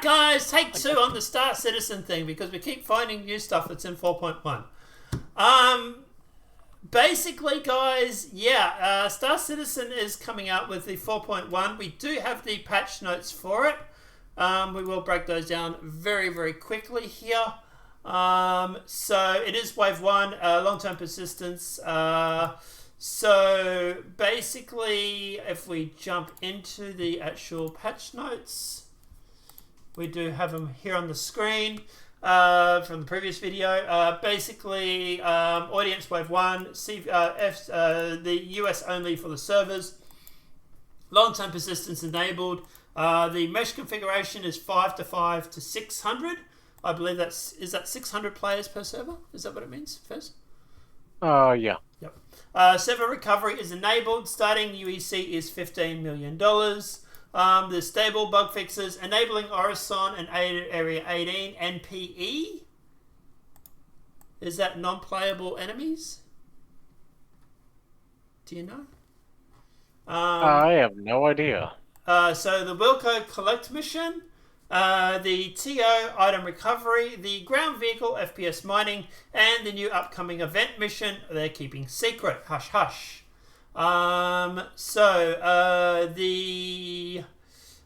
guys, take 2 on the Star Citizen thing because we keep finding new stuff that's in 4.1. Basically, guys, Star Citizen is coming out with the 4.1. We do have the patch notes for it. We will break those down very, very quickly here. So it is Wave 1, long-term persistence. So basically, if we jump into the actual patch notes, we do have them here on the screen from the previous video. Basically, audience Wave 1, the US only for the servers. Long-term persistence enabled. The mesh configuration is 5 to 5 to 600. I believe is that 600 players per server? Is that what it means, Fez? Yeah. Yep. Server recovery is enabled. Starting UEC is $15 million. The stable bug fixes enabling Orison and Area 18 NPE. Is that non-playable enemies? Do you know? I have no idea. So the Wilco Collect mission, the TO item recovery, the ground vehicle FPS mining, and the new upcoming event mission they're keeping secret. Hush, hush. The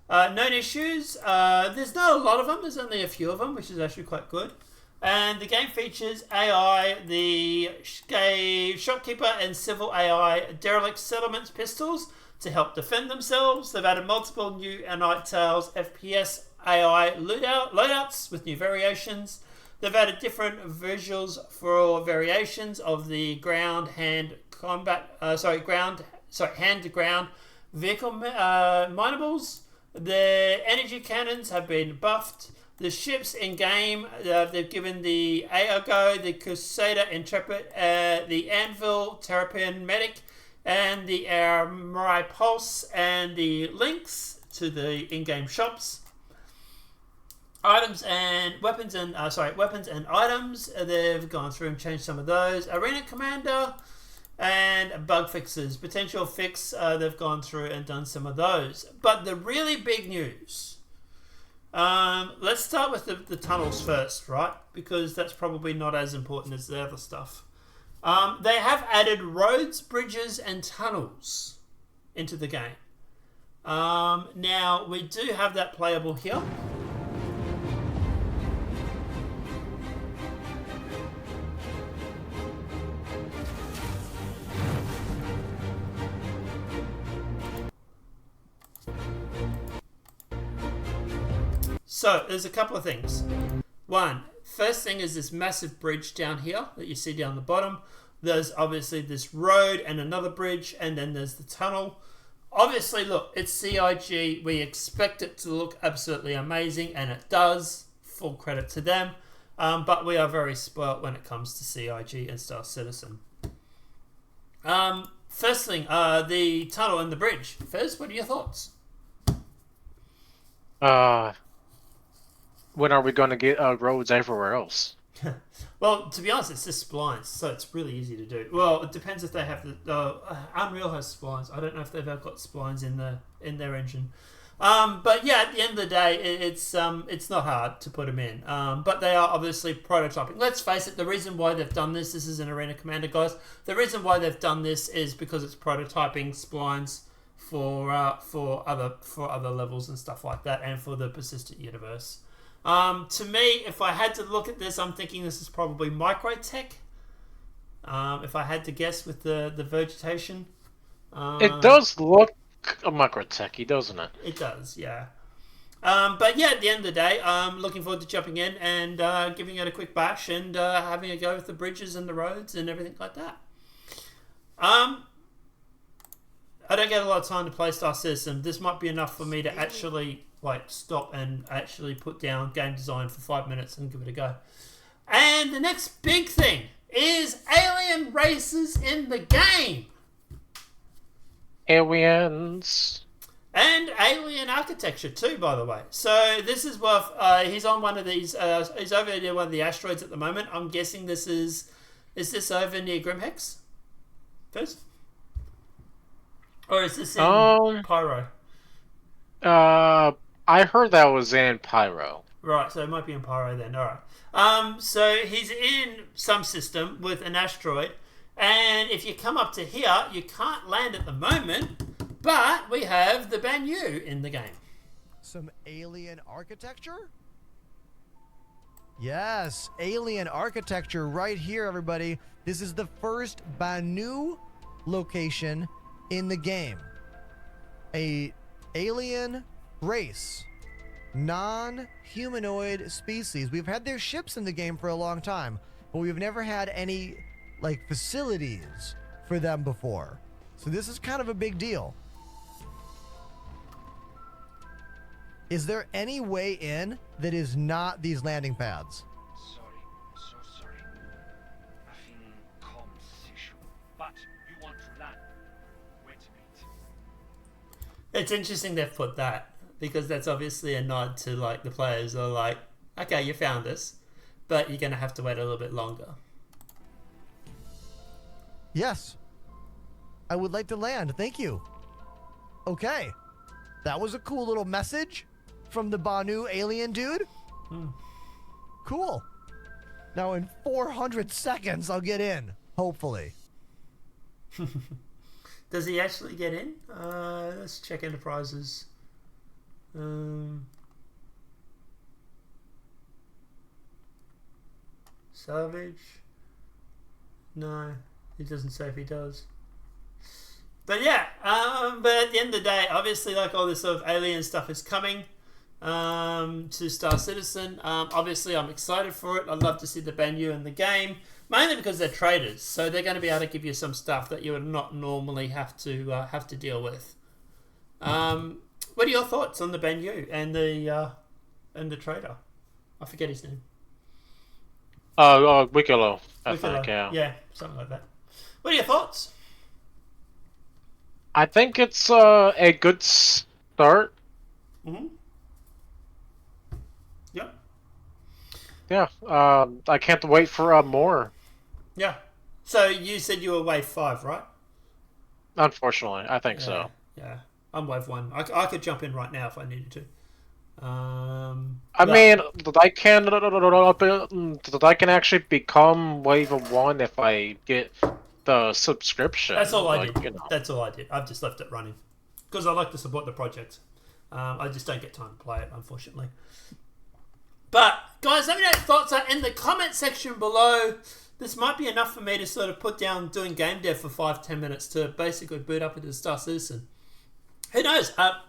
known issues, there's not a lot of them. There's only a few of them, which is actually quite good. And the game features AI, the shopkeeper and civil AI derelict settlements pistols to help defend themselves. They've added multiple new Night Tales FPS AI loadouts with new variations. They've added different visuals for variations of the hand to ground vehicle minables. The energy cannons have been buffed. The ships in game, they've given the Aogo, the Crusader Intrepid, the Anvil, Terrapin Medic, and the Mirai Pulse, and the links to the in-game shops. Weapons and items. They've gone through and changed some of those. Arena Commander and bug fixes. Potential fix. They've gone through and done some of those. But the really big news. Let's start with the tunnels first, right? Because that's probably not as important as the other stuff. They have added roads, bridges, and tunnels into the game. Now, we do have that playable here. So, there's a couple of things. First thing is this massive bridge down here that you see down the bottom. There's obviously this road and another bridge, and then there's the tunnel. Obviously, look, it's CIG. We expect it to look absolutely amazing, and it does. Full credit to them. But we are very spoilt when it comes to CIG and Star Citizen. First thing, the tunnel and the bridge. Fez, what are your thoughts? When are we going to get roads everywhere else? Well, to be honest, it's just splines, so it's really easy to do. Well, it depends if they have the Unreal has splines. I don't know if they've got splines in their engine. But yeah, at the end of the day, it's not hard to put them in. But they are obviously prototyping. Let's face it, the reason why they've done this is an Arena Commander, guys. The reason why they've done this is because it's prototyping splines for other levels and stuff like that, and for the persistent universe. To me, if I had to look at this, I'm thinking this is probably Microtech. If I had to guess with the vegetation. It does look Microtech-y, doesn't it? It does, yeah. But yeah, at the end of the day, I'm looking forward to jumping in and giving it a quick bash and having a go with the bridges and the roads and everything like that. I don't get a lot of time to play Star Citizen. This might be enough for me to actually stop and actually put down game design for 5 minutes and give it a go. And the next big thing is alien races in the game. Aliens. And alien architecture too, by the way. So this is what he's on one of these. He's over near one of the asteroids at the moment. I'm guessing this is this over near Grimhex? First, or is this in Pyro? I heard that was in Pyro. Right, so it might be in Pyro then. All right. So he's in some system with an asteroid, and if you come up to here, you can't land at the moment, but we have the Banyu in the game. Some alien architecture? Yes, alien architecture right here, everybody. This is the first Banu location in the game. A alien race. Non-humanoid species. We've had their ships in the game for a long time, but we've never had any, like, facilities for them before. So this is kind of a big deal. Is there any way in that is not these landing pads? Sorry, so sorry. Nothing comms issue. But you want to land. Wait a bit. It's interesting they've put that, because that's obviously a nod to, like, the players are like, okay, you found us, but you're going to have to wait a little bit longer. Yes. I would like to land. Thank you. Okay. That was a cool little message from the Banu alien dude. Cool. Now in 400 seconds, I'll get in. Hopefully. Does he actually get in? Let's check Enterprises. Salvage? No, it doesn't say if he does. But yeah, but at the end of the day, obviously, like, all this sort of alien stuff is coming to Star Citizen. Obviously, I'm excited for it. I'd love to see the Banyu in the game, mainly because they're traders, so they're going to be able to give you some stuff that you would not normally have to deal with. What are your thoughts on the Banyu and the trader? I forget his name. Wicklow, I think, yeah, something like that. What are your thoughts? I think it's a good start. Mm-hmm. Yep. Yeah, I can't wait for more. Yeah. So you said you were wave 5, right? Unfortunately, I think so. Yeah. I'm wave 1. I could jump in right now if I needed to. I mean, I can actually become wave 1 if I get the subscription. That's all I did. You know. That's all I did. I've just left it running because I like to support the project. I just don't get time to play it, unfortunately. But guys, let me know your thoughts in the comment section below. This might be enough for me to sort of put down doing game dev for 5-10 minutes to basically boot up into Star Citizen. Who knows? I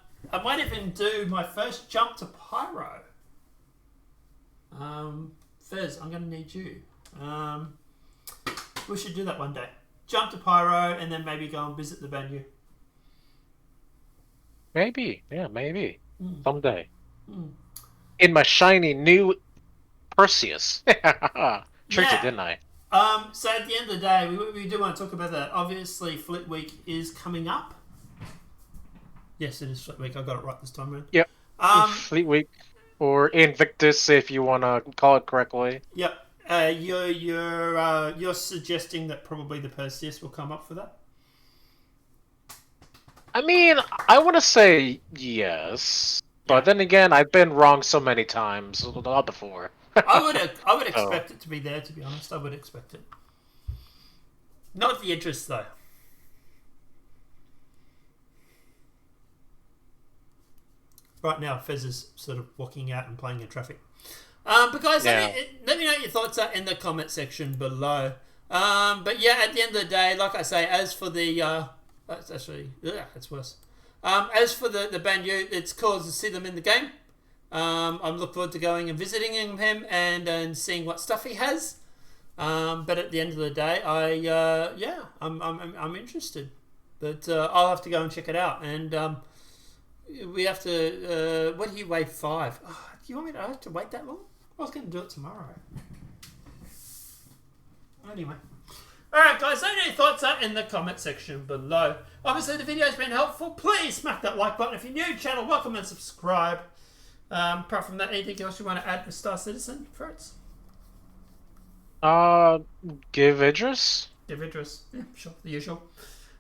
might even do my first jump to Pyro. Fez, I'm going to need you. We should do that one day. Jump to Pyro and then maybe go and visit the Banyu. Maybe. Yeah, maybe. Someday. In my shiny new Perseus. Tricked it, didn't I? So at the end of the day, we do want to talk about that. Obviously, Fleet Week is coming up. Yes, it is Fleet Week. I got it right this time around. Yep. Fleet Week, or Invictus, if you want to call it correctly. Yep. You're suggesting that probably the Perseus will come up for that? I mean, I want to say yes, but then again, I've been wrong so many times before. I would expect it to be there. To be honest, I would expect it. Not the interest though. Right now, Fez is sort of walking out and playing in traffic. But guys, let me know what your thoughts are in the comment section below. But yeah, at the end of the day, like I say, as for the that's actually that's worse. As for the Banyu, it's cool to see them in the game. I'm looking forward to going and visiting him and seeing what stuff he has. But at the end of the day, I'm interested. But I'll have to go and check it out. And we have to. What do you wait 5? Oh, do you want me to have to wait that long? I was going to do it tomorrow. Anyway. Alright guys, let me know your thoughts in the comment section below. Obviously the video's been helpful. Please smack that like button. If you're new to the channel, welcome and subscribe. Apart from that, anything else you want to add for Star Citizen, Fritz? Give Idris? Give Idris. Yeah, sure, the usual.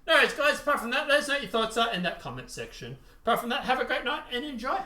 Alright guys, apart from that, let us know what your thoughts are in that comment section. Apart from that, have a great night and enjoy.